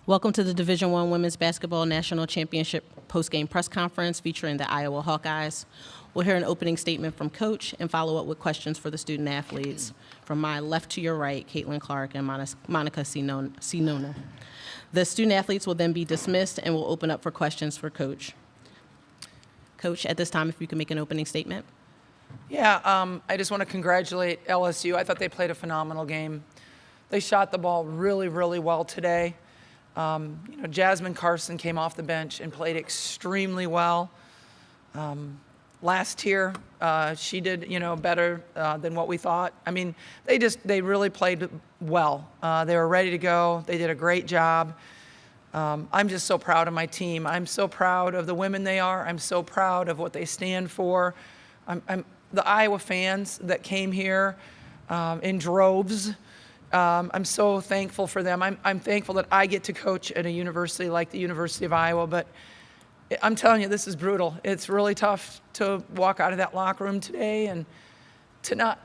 Welcome to the Division I Women's Basketball National Championship postgame press conference featuring the Iowa Hawkeyes. We'll hear an opening statement from Coach and follow up with questions for the student athletes. From my left to your right, Caitlin Clark and Monica Sinona. The student athletes will then be dismissed and we'll open up for questions for Coach. Coach, at this time, if you can make an opening statement. Yeah, I just want to congratulate LSU. I thought they played a phenomenal game. They shot the ball really, really well today. Jasmine Carson came off the bench and played extremely well. Last year, she did, better than what we thought. I mean, they really played well. They were ready to go. They did a great job. I'm just so proud of my team. I'm so proud of the women they are. I'm so proud of what they stand for. The Iowa fans that came here in droves. I'm so thankful for them. I'm thankful that I get to coach at a university like the University of Iowa, but I'm telling you, this is brutal. It's really tough to walk out of that locker room today and to not,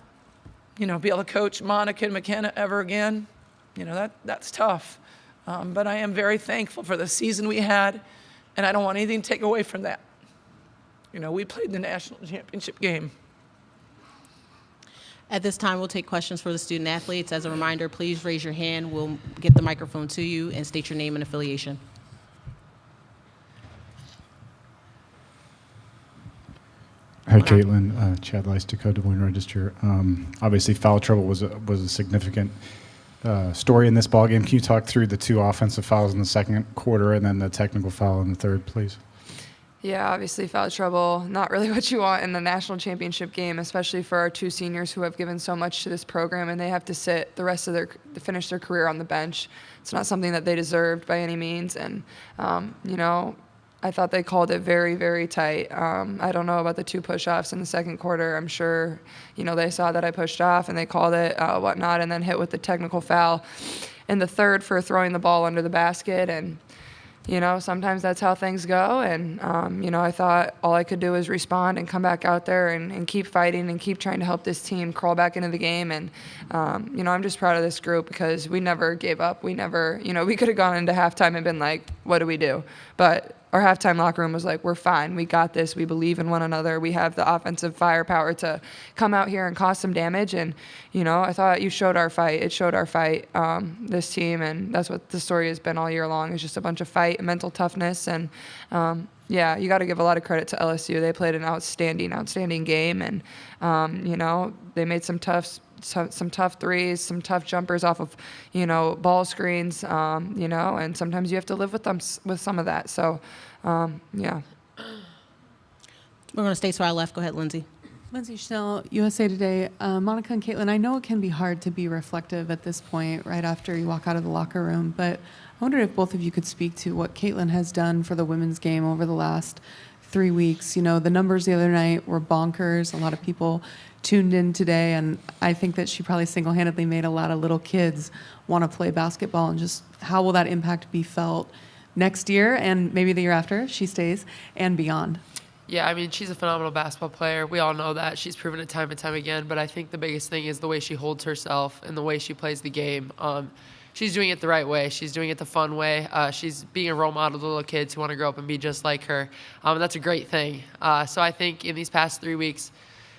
be able to coach Monica and McKenna ever again. That's tough. But I am very thankful for the season we had, and I don't want anything to take away from that. We played the national championship game. At this time, we'll take questions for the student athletes. As a reminder, please raise your hand. We'll get the microphone to you and state your name and affiliation. Hi, Caitlin. Chad Leistico, Des Moines Register. Obviously, foul trouble was a significant story in this ballgame. Can you talk through the two offensive fouls in the second quarter and then the technical foul in the third, please? Yeah, obviously foul trouble, not really what you want in the national championship game, especially for our two seniors who have given so much to this program and they have to sit the rest of to finish their career on the bench. It's not something that they deserved by any means. And, I thought they called it very, very tight. I don't know about the two push-offs in the second quarter. I'm sure, they saw that I pushed off and they called it whatnot and then hit with the technical foul in the third for throwing the ball under the basket. And, sometimes that's how things go. And, I thought all I could do was respond and come back out there and keep fighting and keep trying to help this team crawl back into the game. And, I'm just proud of this group because we never gave up. We never, we could have gone into halftime and been like, what do we do? But our halftime locker room was like, we're fine. We got this. We believe in one another. We have the offensive firepower to come out here and cause some damage. And, I thought you showed our fight. It showed our fight, this team. And that's what the story has been all year long. It's just a bunch of fight and mental toughness. And, you got to give a lot of credit to LSU. They played an outstanding game. And, they made some tough threes, some tough jumpers off of, ball screens, and sometimes you have to live with some of that. So, yeah. We're going to stay to our left. Go ahead, Lindsay. Lindsay Schnell, USA Today. Monica and Caitlin, I know it can be hard to be reflective at this point right after you walk out of the locker room, but I wondered if both of you could speak to what Caitlin has done for the women's game over the last 3 weeks. The numbers the other night were bonkers. A lot of people tuned in today, and I think that she probably single-handedly made a lot of little kids want to play basketball. And just how will that impact be felt next year and maybe the year after if she stays and beyond? Yeah, I mean, she's a phenomenal basketball player. We all know that. She's proven it time and time again. But I think the biggest thing is the way she holds herself and the way she plays the game. She's doing it the right way. She's doing it the fun way. She's being a role model to little kids who want to grow up and be just like her. That's a great thing. So I think in these past 3 weeks,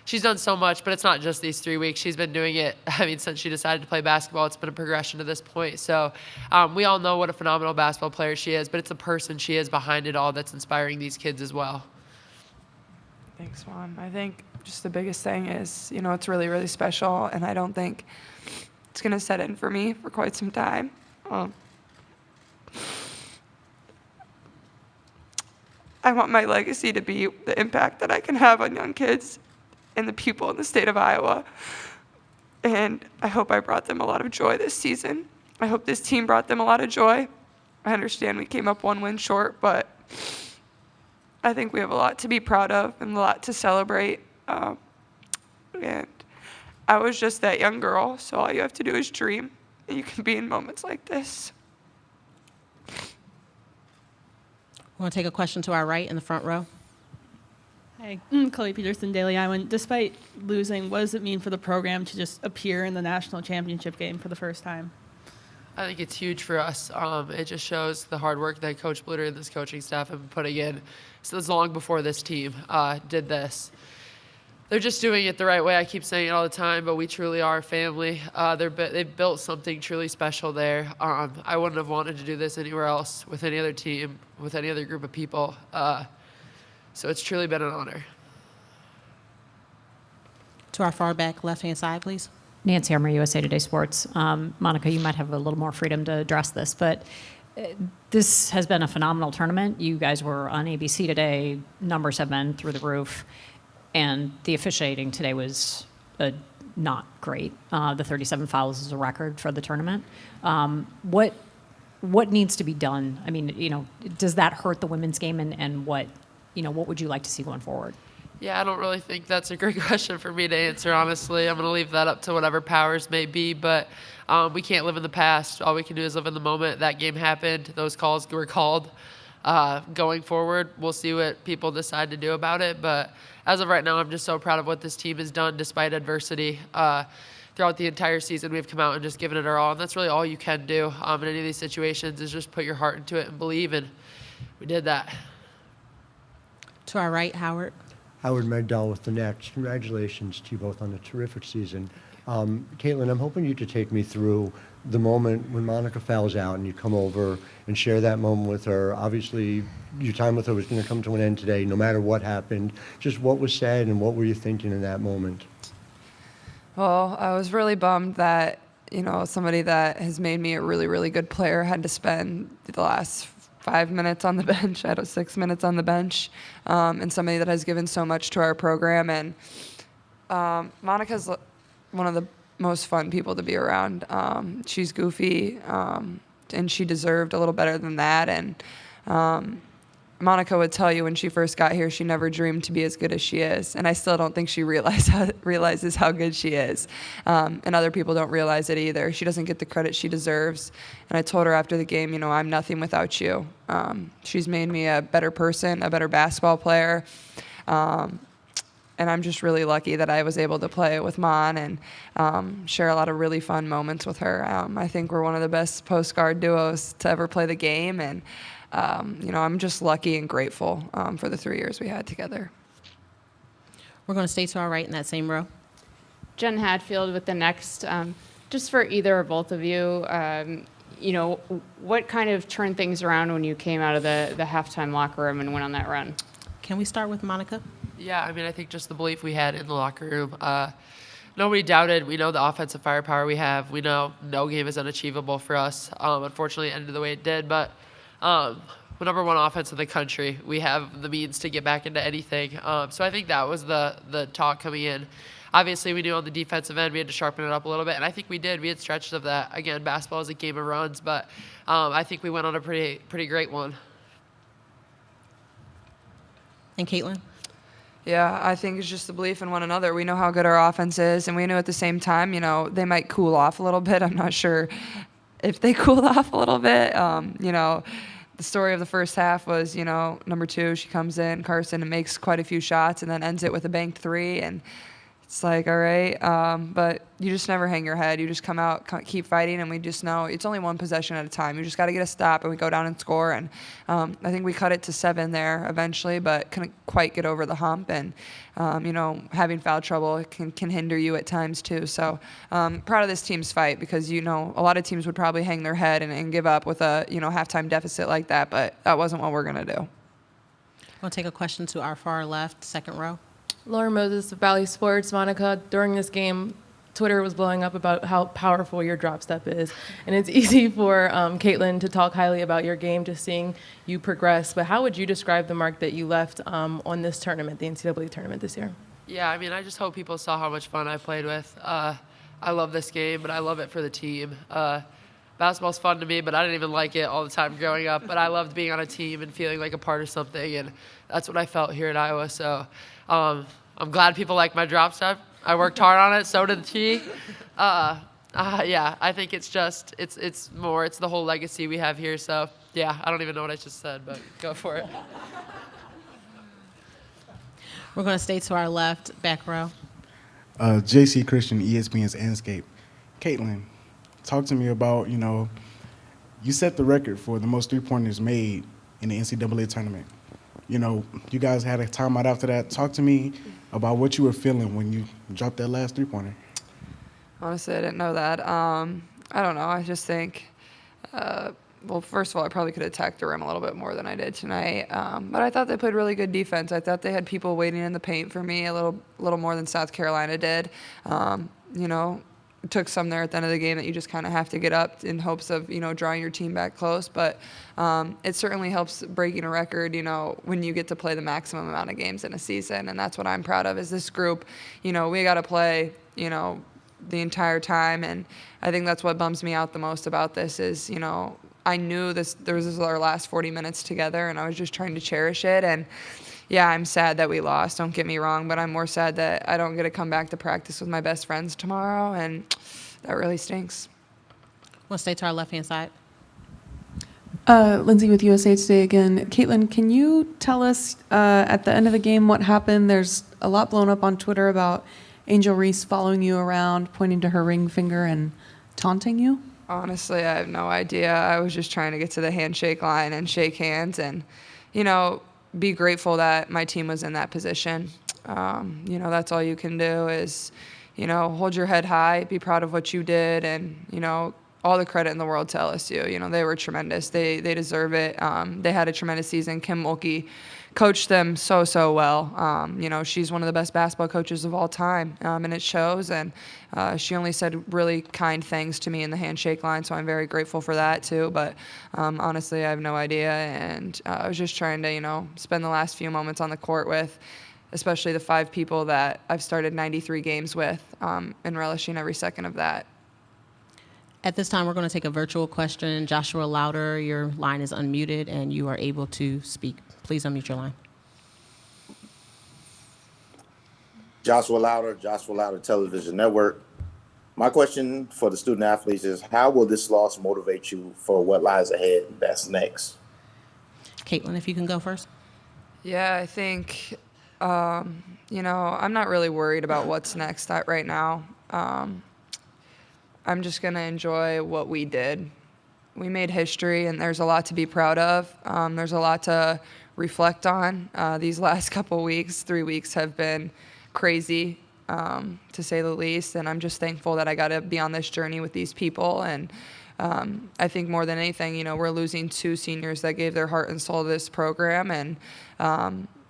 she's done so much, but it's not just these 3 weeks. She's been doing it, since she decided to play basketball. It's been a progression to this point. So we all know what a phenomenal basketball player she is, but it's the person she is behind it all that's inspiring these kids as well. Thanks, Mom. I think just the biggest thing is, it's really, really special, and I don't think it's going to set in for me for quite some time. I want my legacy to be the impact that I can have on young kids and the people in the state of Iowa. And I hope I brought them a lot of joy this season. I hope this team brought them a lot of joy. I understand we came up one win short, but I think we have a lot to be proud of and a lot to celebrate. And I was just that young girl, so all you have to do is dream, and you can be in moments like this. I want to take a question to our right in the front row. Hi, Chloe Peterson, Daily Iowan. Despite losing, what does it mean for the program to just appear in the national championship game for the first time? I think it's huge for us. It just shows the hard work that Coach Bluter and this coaching staff have been putting in. So it's long before this team did this. They're just doing it the right way. I keep saying it all the time, but we truly are a family. They've built something truly special there. I wouldn't have wanted to do this anywhere else with any other team, with any other group of people. So it's truly been an honor. To our far back left-hand side, please. Nancy Armour, USA Today Sports. Monica, you might have a little more freedom to address this, but this has been a phenomenal tournament. You guys were on ABC today. Numbers have been through the roof. And the officiating today was not great. The 37 fouls is a record for the tournament. What needs to be done? I mean, does that hurt the women's game? And what would you like to see going forward? Yeah, I don't really think that's a great question for me to answer, honestly. I'm going to leave that up to whatever powers may be, but we can't live in the past. All we can do is live in the moment. That game happened. Those calls were called. Going forward, we'll see what people decide to do about it, but as of right now, I'm just so proud of what this team has done despite adversity. Throughout the entire season, we've come out and just given it our all, and that's really all you can do in any of these situations is just put your heart into it and believe, and we did that. To our right, Howard. Howard Megdal with the Nets. Congratulations to you both on a terrific season. Caitlin, I'm hoping you to take me through the moment when Monica fouls out and you come over and share that moment with her. Obviously, your time with her was going to come to an end today, no matter what happened. Just what was said and what were you thinking in that moment? Well, I was really bummed that, somebody that has made me a really, really good player had to spend the last 5 minutes on the bench. I had 6 minutes on the bench, and somebody that has given so much to our program. And Monica's one of the most fun people to be around. She's goofy, and she deserved a little better than that. And Monica would tell you when she first got here, she never dreamed to be as good as she is. And I still don't think she realizes how good she is. And other people don't realize it either. She doesn't get the credit she deserves. And I told her after the game, I'm nothing without you. She's made me a better person, a better basketball player. And I'm just really lucky that I was able to play with Mon and share a lot of really fun moments with her. I think we're one of the best post guard duos to ever play the game. And I'm just lucky and grateful for the 3 years we had together. We're going to stay to our right in that same row. Jen Hadfield with the Next. Just for either or both of you, what kind of turned things around when you came out of the halftime locker room and went on that run? Can we start with Monica? Yeah, I think just the belief we had in the locker room. Nobody doubted. We know the offensive firepower we have. We know no game is unachievable for us. Unfortunately, it ended the way it did, but we're number one offense in the country. We have the means to get back into anything. So I think that was the talk coming in. Obviously, we knew on the defensive end we had to sharpen it up a little bit, and I think we did. We had stretches of that. Again, basketball is a game of runs, but I think we went on a pretty great one. And Caitlin? Yeah, I think it's just the belief in one another. We know how good our offense is, and we knew at the same time, they might cool off a little bit. I'm not sure if they cooled off a little bit. The story of the first half was, number 2, she comes in, Carson, and makes quite a few shots and then ends it with a banked 3. And it's like, all right. But you just never hang your head. You just come out, keep fighting, and we just know it's only one possession at a time. You just got to get a stop, and we go down and score. And I think we cut it to 7 there eventually, but couldn't quite get over the hump. And, having foul trouble can hinder you at times too. So proud of this team's fight because, a lot of teams would probably hang their head and give up with a, halftime deficit like that, but that wasn't what we're going to do. We'll take a question to our far left, second row. Laura Moses of Valley Sports. Monica, during this game, Twitter was blowing up about how powerful your drop step is. And it's easy for Caitlin to talk highly about your game, just seeing you progress. But how would you describe the mark that you left on this tournament, the NCAA tournament this year? Yeah, I just hope people saw how much fun I played with. I love this game, but I love it for the team. Basketball's fun to me, but I didn't even like it all the time growing up. But I loved being on a team and feeling like a part of something, and that's what I felt here at Iowa. So I'm glad people like my drop step. I worked hard on it. So did she. Yeah, I think it's the whole legacy we have here. So yeah, I don't even know what I just said, but go for it. We're going to stay to our left, back row. JC Christian, ESPN's Anscape. Caitlin, talk to me about, you set the record for the most three-pointers made in the NCAA tournament. You know, you guys had a timeout after that. Talk to me about what you were feeling when you dropped that last three-pointer. Honestly, I didn't know that. I don't know. I just think, well, first of all, I probably could have attacked the rim a little bit more than I did tonight. But I thought they played really good defense. I thought they had people waiting in the paint for me a little more than South Carolina did. You know, it took some there at the end of the game that you just kind of have to get up in hopes of, you know, drawing your team back close. But it certainly helps breaking a record, you know, when you get to play the maximum amount of games in a season. And that's what I'm proud of is this group. You know, we got to play, you know, the entire time. And I think that's what bums me out the most about this is, you know, I knew this was our last 40 minutes together and I was just trying to cherish it. And yeah, I'm sad that we lost, don't get me wrong, but I'm more sad that I don't get to come back to practice with my best friends tomorrow, and that really stinks. We'll stay to our left-hand side. Lindsay with USA Today again. Caitlin, can you tell us at the end of the game what happened? There's a lot blown up on Twitter about Angel Reese following you around, pointing to her ring finger and taunting you. Honestly, I have no idea. I was just trying to get to the handshake line and shake hands and, you know, be grateful that my team was in that position. You know, that's all you can do is, you know, hold your head high, be proud of what you did, and, you know, all the credit in the world to LSU. You know, they were tremendous. They deserve it. They had a tremendous season. Kim Mulkey coached them so well. You know, she's one of the best basketball coaches of all time, and it shows. And she only said really kind things to me in the handshake line, so I'm very grateful for that too. But honestly, I have no idea, and I was just trying to, you know, spend the last few moments on the court with, especially the 5 people that I've started 93 games with, and relishing every second of that. At this time, we're going to take a virtual question. Joshua Louder, your line is unmuted and you are able to speak. Please unmute your line. Joshua Louder Television Network. My question for the student athletes is, how will this loss motivate you for what lies ahead that's next? Caitlin, if you can go first. Yeah, I think, you know, I'm not really worried about what's next right now. I'm just going to enjoy what we did. We made history, and there's a lot to be proud of. There's a lot to reflect on. These last couple weeks, 3 weeks, have been crazy, to say the least, and I'm just thankful that I got to be on this journey with these people. And I think more than anything, you know, we're losing 2 seniors that gave their heart and soul to this program, and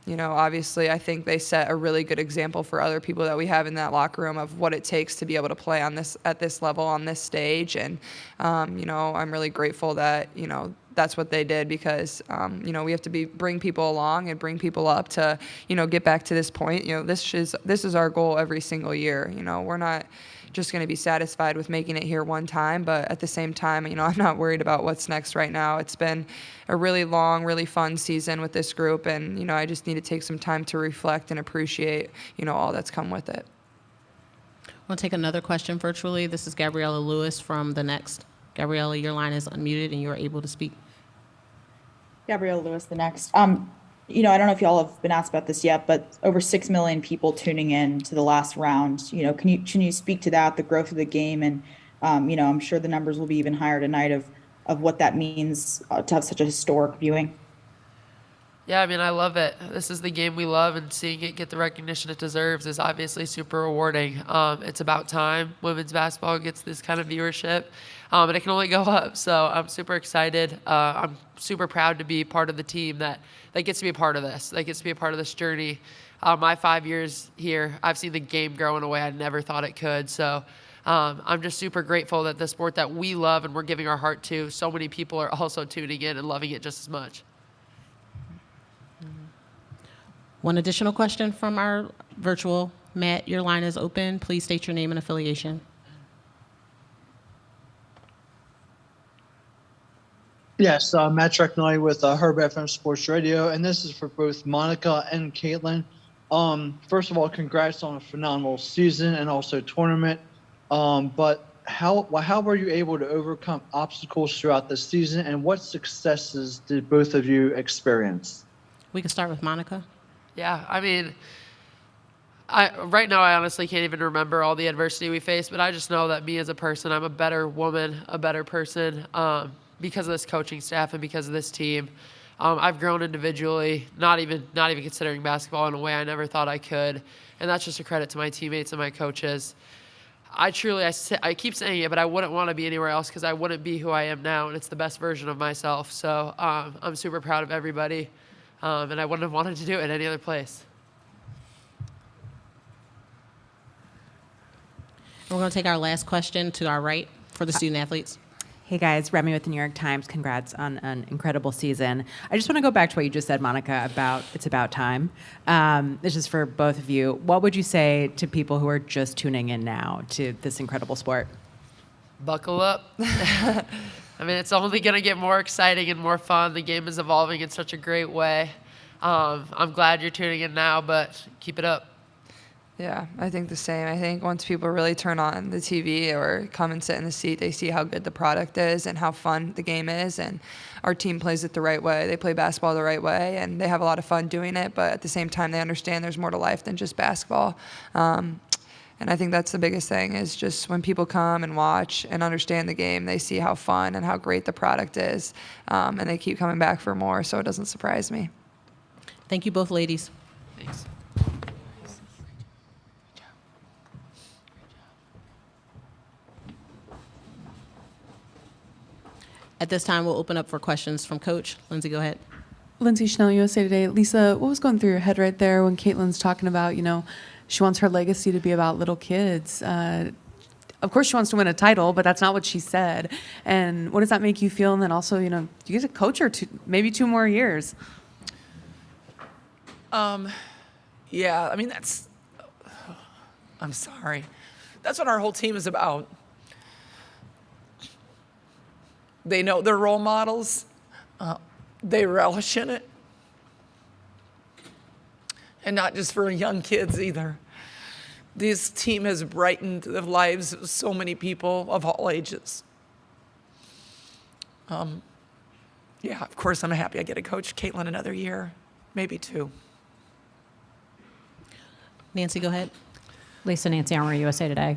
you know, obviously, I think they set a really good example for other people that we have in that locker room of what it takes to be able to play on this at this level on this stage. And you know, I'm really grateful that, you know, that's what they did, because you know, we have to bring people along and bring people up to, you know, get back to this point. You know, this is our goal every single year. You know, we're not just going to be satisfied with making it here one time, but at the same time, you know, I'm not worried about what's next right now. It's been a really long, really fun season with this group, and, you know, I just need to take some time to reflect and appreciate, you know, all that's come with it. We'll take another question virtually. This is Gabriella Lewis from The Next. Gabriella, your line is unmuted and you are able to speak. Gabrielle Lewis, The Next. You know, I don't know if y'all have been asked about this yet, but over 6 million people tuning in to the last round. You know, can you speak to that, the growth of the game, and you know, I'm sure the numbers will be even higher tonight of what that means to have such a historic viewing. Yeah, I mean, I love it. This is the game we love, and seeing it get the recognition it deserves is obviously super rewarding. It's about time women's basketball gets this kind of viewership, and it can only go up. So I'm super excited. I'm super proud to be part of the team that gets to be a part of this, that gets to be a part of this journey. My 5 years here, I've seen the game grow in a way I never thought it could. So I'm just super grateful that the sport that we love and we're giving our heart to, so many people are also tuning in and loving it just as much. One additional question from our virtual. Matt, your line is open. Please state your name and affiliation. Yes, Matt Treknoy with Herb FM Sports Radio, and this is for both Monica and Caitlin. First of all, congrats on a phenomenal season and also tournament. But how were you able to overcome obstacles throughout the season, and what successes did both of you experience? We can start with Monica. Yeah, I mean, right now I honestly can't even remember all the adversity we faced, but I just know that me as a person, I'm a better woman, a better person. because of this coaching staff and because of this team. I've grown individually, not even considering basketball, in a way I never thought I could, and that's just a credit to my teammates and my coaches. I keep saying it, but I wouldn't want to be anywhere else because I wouldn't be who I am now, and it's the best version of myself. So I'm super proud of everybody, and I wouldn't have wanted to do it any other place. We're going to take our last question to our right for the student athletes. Hey guys, Remy with the New York Times. Congrats on an incredible season. I just want to go back to what you just said, Monica, about it's about time. This is for both of you. What would you say to people who are just tuning in now to this incredible sport? Buckle up. I mean, it's only going to get more exciting and more fun. The game is evolving in such a great way. I'm glad you're tuning in now, but keep it up. Yeah, I think the same. I think once people really turn on the TV or come and sit in the seat, they see how good the product is and how fun the game is. And our team plays it the right way. They play basketball the right way, and they have a lot of fun doing it. But at the same time, they understand there's more to life than just basketball. And I think that's the biggest thing is just when people come and watch and understand the game, they see how fun and how great the product is. And they keep coming back for more, so it doesn't surprise me. Thank you both, ladies. Thanks. At this time, we'll open up for questions from Coach. Lindsay, go ahead. Lindsay Schnell, USA Today. Lisa, what was going through your head right there when Caitlin's talking about, she wants her legacy to be about little kids? Of course she wants to win a title, but that's not what she said. And what does that make you feel? And then also, you get to coach her maybe 2 more years. Yeah, I mean, I'm sorry. That's what our whole team is about. They know their role models. They relish in it. And not just for young kids either. This team has brightened the lives of so many people of all ages. Yeah, of course, I'm happy I get to coach Caitlin another year, maybe 2. Nancy, go ahead. Lisa, Nancy Armour, USA Today.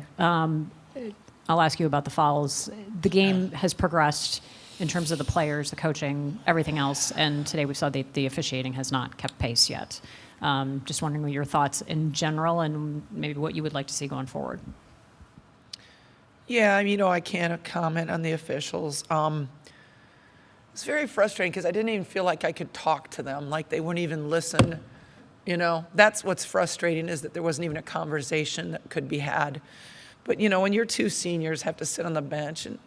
I'll ask you about the fouls. The game has progressed in terms of the players, the coaching, everything else, and today we saw that the officiating has not kept pace yet. Just wondering what your thoughts in general and maybe what you would like to see going forward. Yeah, I can't comment on the officials. It's very frustrating because I didn't even feel like I could talk to them, like they wouldn't even listen. That's what's frustrating is that there wasn't even a conversation that could be had. But, when your 2 seniors have to sit on the bench and,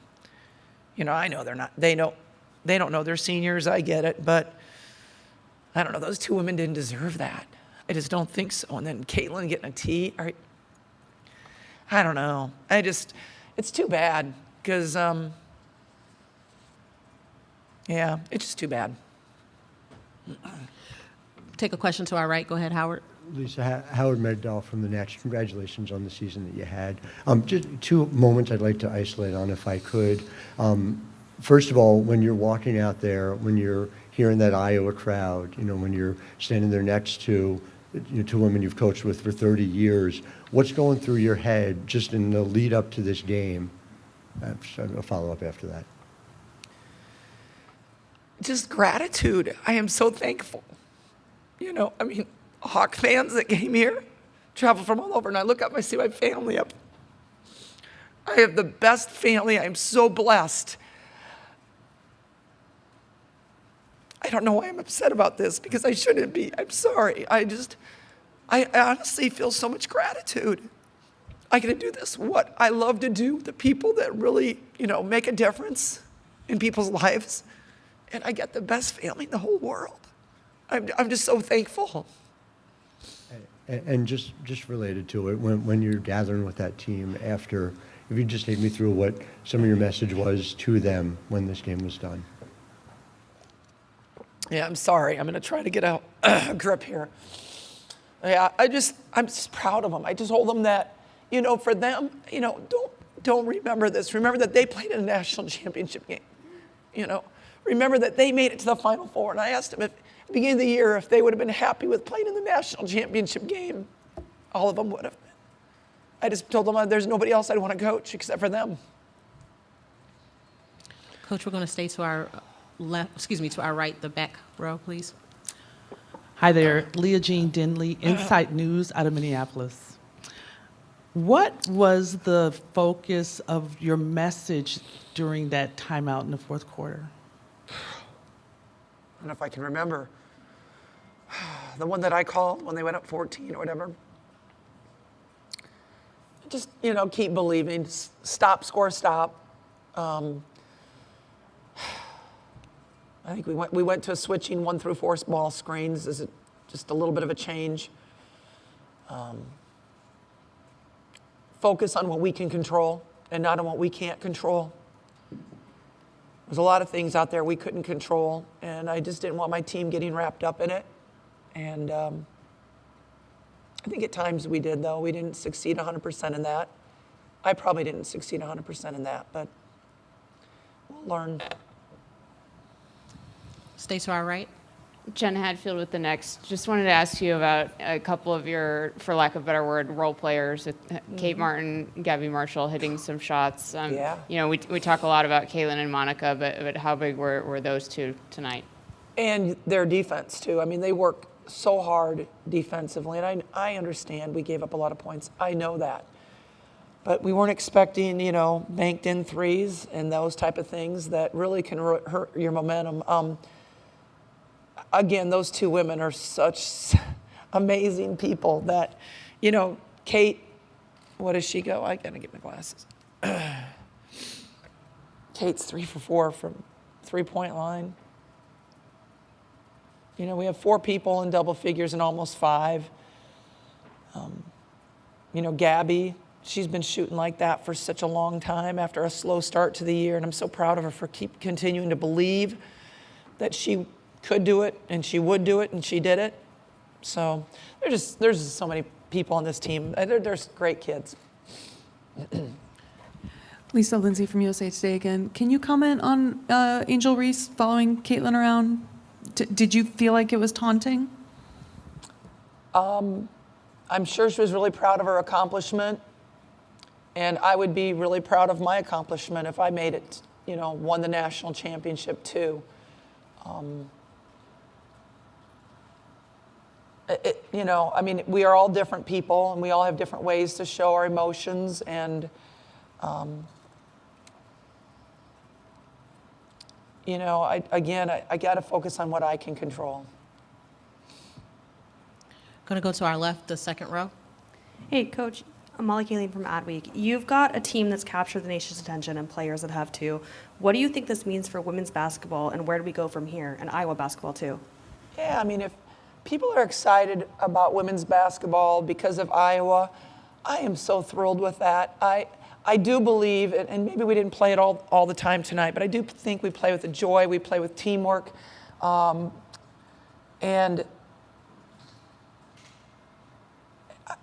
I know they don't know they're seniors, I get it, but I don't know, those 2 women didn't deserve that. I just don't think so. And then Caitlin getting a T, I don't know. It's too bad because, yeah, it's just too bad. Take a question to our right. Go ahead, Howard. Lisa, Howard Megdal from the Nats. Congratulations on the season that you had. Just 2 moments I'd like to isolate on if I could. First of all, when you're walking out there, when you're hearing that Iowa crowd, when you're standing there next to 2 women you've coached with for 30 years, what's going through your head just in the lead up to this game? A follow-up after that. Just gratitude. I am so thankful. Hawk fans that came here, travel from all over, and I look up and I see my family up. I have the best family. I'm so blessed. I don't know why I'm upset about this because I shouldn't be. I'm sorry. I honestly feel so much gratitude. I get to do this, what I love to do, the people that really, make a difference in people's lives. And I get the best family in the whole world. I'm just so thankful. And just related to it, when you're gathering with that team after, if you just take me through what some of your message was to them when this game was done. Yeah, I'm sorry. I'm going to try to get a grip here. Yeah, I'm just proud of them. I just told them that, for them, don't remember this. Remember that they played in a national championship game. Remember that they made it to the Final Four. And I asked them at the beginning of the year if they would have been happy with playing in the national championship game. All of them would have been. I just told them there's nobody else I'd want to coach except for them. Coach, we're going to stay to our to our right, the back row, please. Hi there, Leah Jean Denley, Insight News out of Minneapolis. What was the focus of your message during that timeout in the fourth quarter? I don't know if I can remember. The one that I called when they went up 14 or whatever. Just, keep believing. Stop, score, stop. I think we went to switching 1 through 4 ball screens. Is it just a little bit of a change? Focus on what we can control and not on what we can't control. There's a lot of things out there we couldn't control, and I just didn't want my team getting wrapped up in it. And I think at times we did, though. We didn't succeed 100% in that. I probably didn't succeed 100% in that, but we'll learn. Stay to our right. Jen Hadfield with the Next. Just wanted to ask you about a couple of your, for lack of a better word, role players. Kate Martin, Gabby Marshall hitting some shots. Yeah. We talk a lot about Caitlin and Monica, but how big were those two tonight? And their defense, too. I mean, they work so hard defensively, and I understand we gave up a lot of points. I know that. But we weren't expecting, banked in threes and those type of things that really can hurt your momentum. Again, those two women are such amazing people that, Kate, what does she go? I gotta get my glasses. Kate's 3 for 4 from 3-point line. We have 4 people in double figures and almost 5. Gabby, she's been shooting like that for such a long time after a slow start to the year, and I'm so proud of her for continuing to believe that she could do it, and she would do it, and she did it. So there's just so many people on this team. There's great kids. Lisa Lindsay from USA Today again. Can you comment on Angel Reese following Caitlin around? Did you feel like it was taunting? I'm sure she was really proud of her accomplishment, and I would be really proud of my accomplishment if I made it, won the national championship too. We are all different people, and we all have different ways to show our emotions, and I got to focus on what I can control. Going to go to our left, the second row. Hey, Coach. I'm Molly Kaling from Adweek. You've got a team that's captured the nation's attention and players that have too. What do you think this means for women's basketball, and where do we go from here? And Iowa basketball too. Yeah, if people are excited about women's basketball because of Iowa, I am so thrilled with that. I do believe, and maybe we didn't play it all the time tonight, but I do think we play with a joy, we play with teamwork, and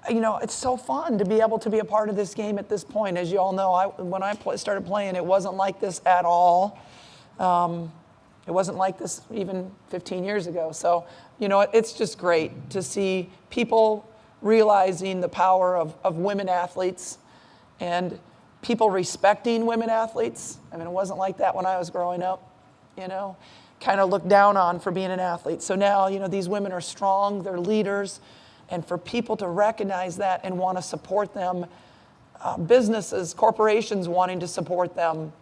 it's so fun to be able to be a part of this game at this point. As you all know, when I started playing, it wasn't like this at all. It wasn't like this even 15 years ago. So, it's just great to see people realizing the power of women athletes and people respecting women athletes. It wasn't like that when I was growing up, kind of looked down on for being an athlete. So now, these women are strong, they're leaders, and for people to recognize that and want to support them, businesses, corporations wanting to support them,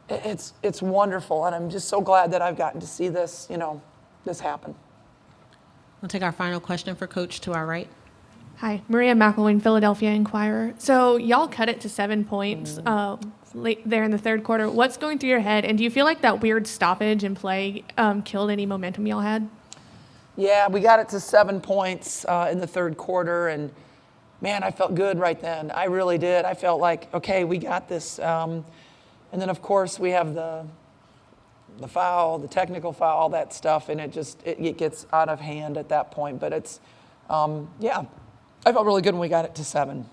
it's wonderful, and I'm just so glad that I've gotten to see this, this happen. We'll take our final question for Coach to our right. Hi, Maria McElwain, Philadelphia Inquirer. So y'all cut it to 7 points late there in the third quarter. What's going through your head, and do you feel like that weird stoppage in play killed any momentum y'all had? Yeah, we got it to 7 points in the third quarter, and man, I felt good right then. I really did. I felt like, okay, we got this. And then, of course, we have the foul, the technical foul, all that stuff, and it gets out of hand at that point. But it's, yeah, I felt really good when we got it to 7.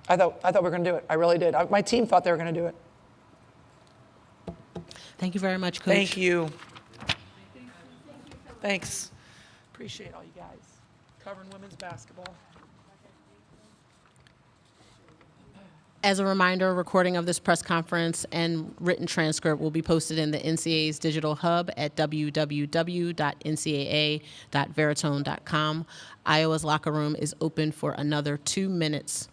I thought we were going to do it. I really did. My team thought they were going to do it. Thank you very much, Coach. Thank you. Thanks. Appreciate all you guys covering women's basketball. As a reminder, a recording of this press conference and written transcript will be posted in the NCAA's digital hub at www.ncaa.veritone.com. Iowa's locker room is open for another 2 minutes